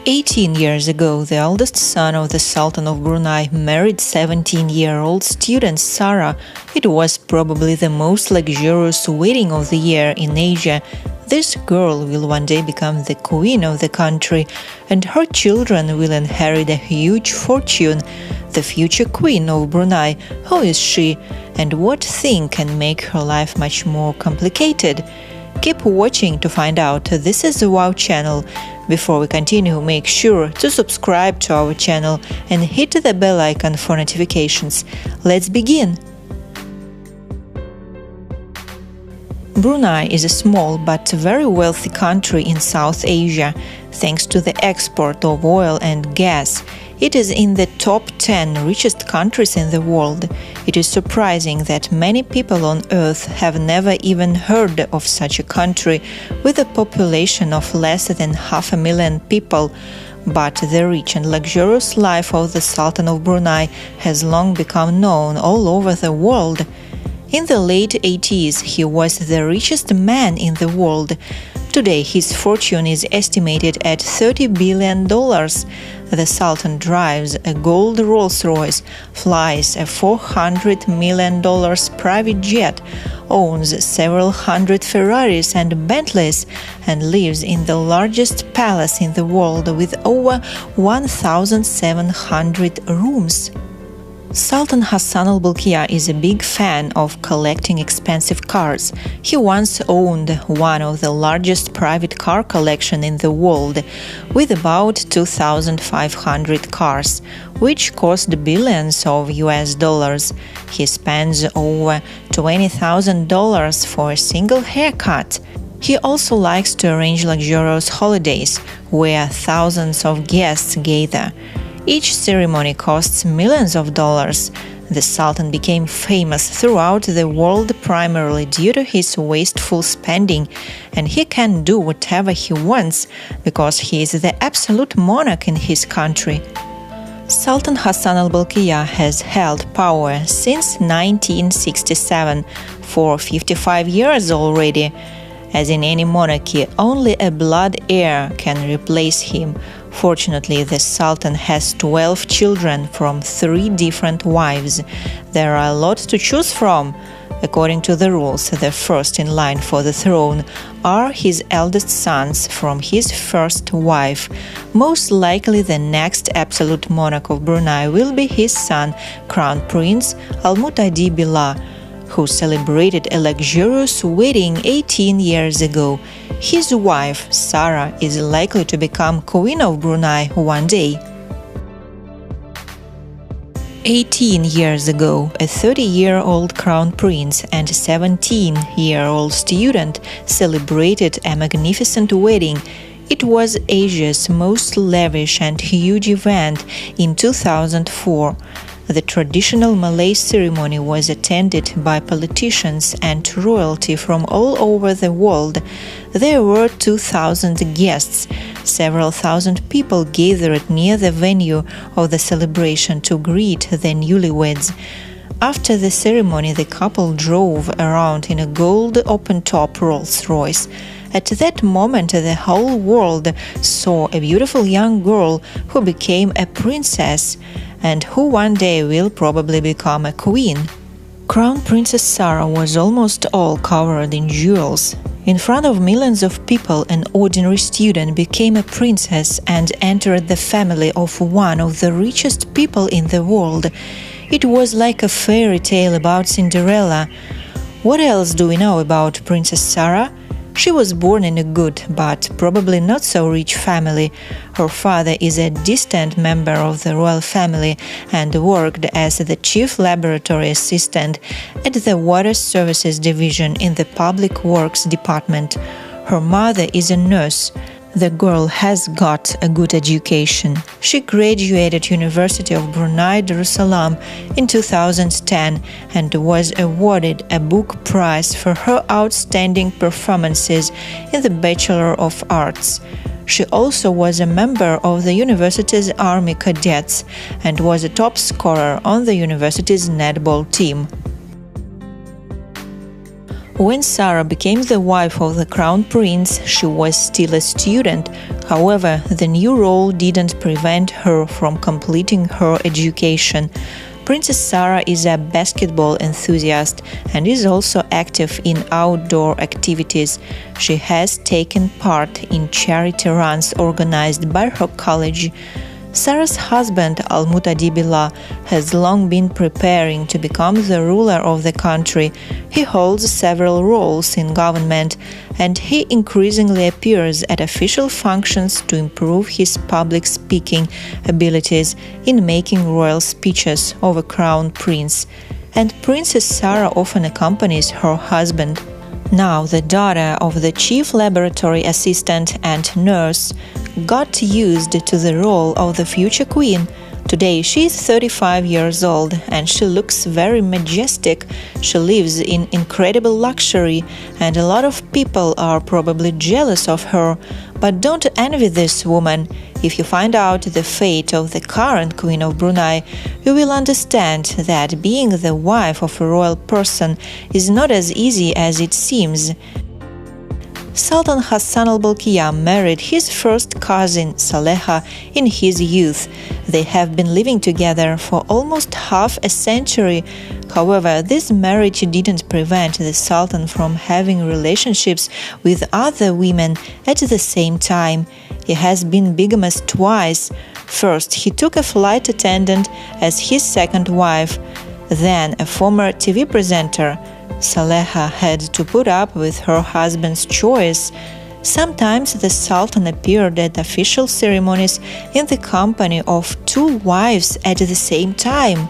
18 years ago, the eldest son of the Sultan of Brunei married 17-year-old student Sarah. It was probably the most luxurious wedding of the year in Asia. This girl will one day become the queen of the country, and her children will inherit a huge fortune. The future queen of Brunei, who is she, and what thing can make her life much more complicated? Keep watching to find out. This is the Wow channel. Before we continue, make sure to subscribe to our channel and hit the bell icon for notifications. Let's begin! Brunei is a small but very wealthy country in South Asia. Thanks to the export of oil and gas, it is in the top 10 richest countries in the world. It is surprising that many people on Earth have never even heard of such a country with a population of less than 500,000 people. But the rich and luxurious life of the Sultan of Brunei has long become known all over the world. In the late 80s, he was the richest man in the world. Today, his fortune is estimated at $30 billion. The Sultan drives a gold Rolls-Royce, flies a $400 million private jet, owns several hundred Ferraris and Bentleys, and lives in the largest palace in the world with over 1,700 rooms. Sultan Hassan al-Bolkiah is a big fan of collecting expensive cars. He once owned one of the largest private car collections in the world, with about 2,500 cars, which cost billions of US dollars. He spends over $20,000 for a single haircut. He also likes to arrange luxurious holidays, where thousands of guests gather. Each ceremony costs millions of dollars. The Sultan became famous throughout the world primarily due to his wasteful spending, and he can do whatever he wants because he is the absolute monarch in his country. Sultan Hassan al-Bolkiah has held power since 1967, for 55 years already. As in any monarchy, only a blood heir can replace him. Fortunately, the Sultan has 12 children from 3 different wives. There are a lot to choose from. According to the rules, the first in line for the throne are his eldest sons from his first wife. Most likely the next absolute monarch of Brunei will be his son, Crown Prince Al-Muhtadi Billah, who celebrated a luxurious wedding 18 years ago. His wife, Sarah, is likely to become Queen of Brunei one day. 18 years ago, a 30-year-old crown prince and a 17-year-old student celebrated a magnificent wedding. It was Asia's most lavish and huge event in 2004. The traditional Malay ceremony was attended by politicians and royalty from all over the world. There were 2,000 guests. Several thousand people gathered near the venue of the celebration to greet the newlyweds. After the ceremony, the couple drove around in a gold open-top Rolls-Royce. At that moment, the whole world saw a beautiful young girl who became a princess, and who one day will probably become a queen. Crown Princess Sarah was almost all covered in jewels. In front of millions of people, an ordinary student became a princess and entered the family of one of the richest people in the world. It was like a fairy tale about Cinderella. What else do we know about Princess Sarah? She was born in a good, but probably not so rich family. Her father is a distant member of the royal family and worked as the chief laboratory assistant at the Water Services Division in the Public Works Department. Her mother is a nurse. The girl has got a good education. She graduated University of Brunei Darussalam in 2010 and was awarded a book prize for her outstanding performances in the Bachelor of Arts. She also was a member of the university's Army Cadets and was a top scorer on the university's netball team. When Sarah became the wife of the crown prince, she was still a student. However, the new role didn't prevent her from completing her education. Princess Sarah is a basketball enthusiast and is also active in outdoor activities. She has taken part in charity runs organized by her college. Sarah's husband, Almutadi Billah, has long been preparing to become the ruler of the country. He holds several roles in government, and he increasingly appears at official functions to improve his public speaking abilities in making royal speeches of a crown prince. And Princess Sarah often accompanies her husband. Now, the daughter of the chief laboratory assistant and nurse got used to the role of the future queen. Today she is 35 years old and she looks very majestic. She lives in incredible luxury and a lot of people are probably jealous of her. But don't envy this woman. If you find out the fate of the current Queen of Brunei, you will understand that being the wife of a royal person is not as easy as it seems. Sultan Hassan al-Bolkiah married his first cousin Saleha in his youth. They have been living together for almost half a century. However, this marriage didn't prevent the Sultan from having relationships with other women at the same time. He has been bigamous twice. First, he took a flight attendant as his second wife, then a former TV presenter. Saleha had to put up with her husband's choice. Sometimes the Sultan appeared at official ceremonies in the company of two wives at the same time.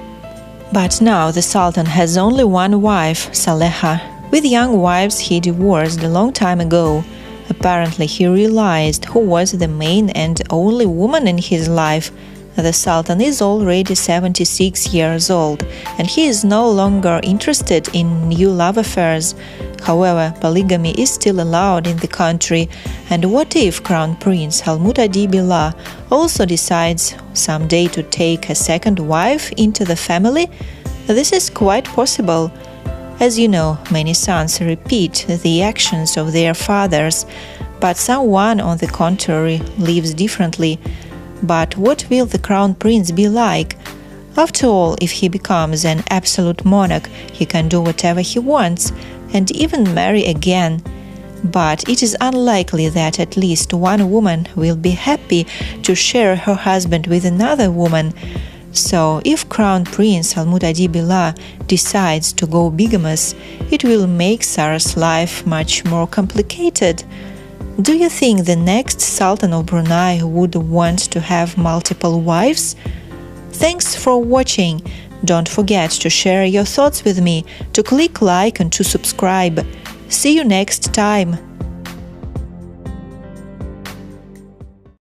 But now the Sultan has only one wife, Saleha. With young wives he divorced a long time ago. Apparently he realized who was the main and only woman in his life. The Sultan is already 76 years old, and he is no longer interested in new love affairs. However, polygamy is still allowed in the country, and what if Crown Prince Almutadi Billah also decides someday to take a second wife into the family? This is quite possible. As you know, many sons repeat the actions of their fathers, but someone, on the contrary, lives differently. But what will the crown prince be like? After all, if he becomes an absolute monarch, he can do whatever he wants and even marry again. But it is unlikely that at least one woman will be happy to share her husband with another woman. So, if Crown Prince Almutadi Billah decides to go bigamous, it will make Sarah's life much more complicated. Do you think the next Sultan of Brunei would want to have multiple wives? Thanks for watching. Don't forget to share your thoughts with me, to click like and to subscribe. See you next time.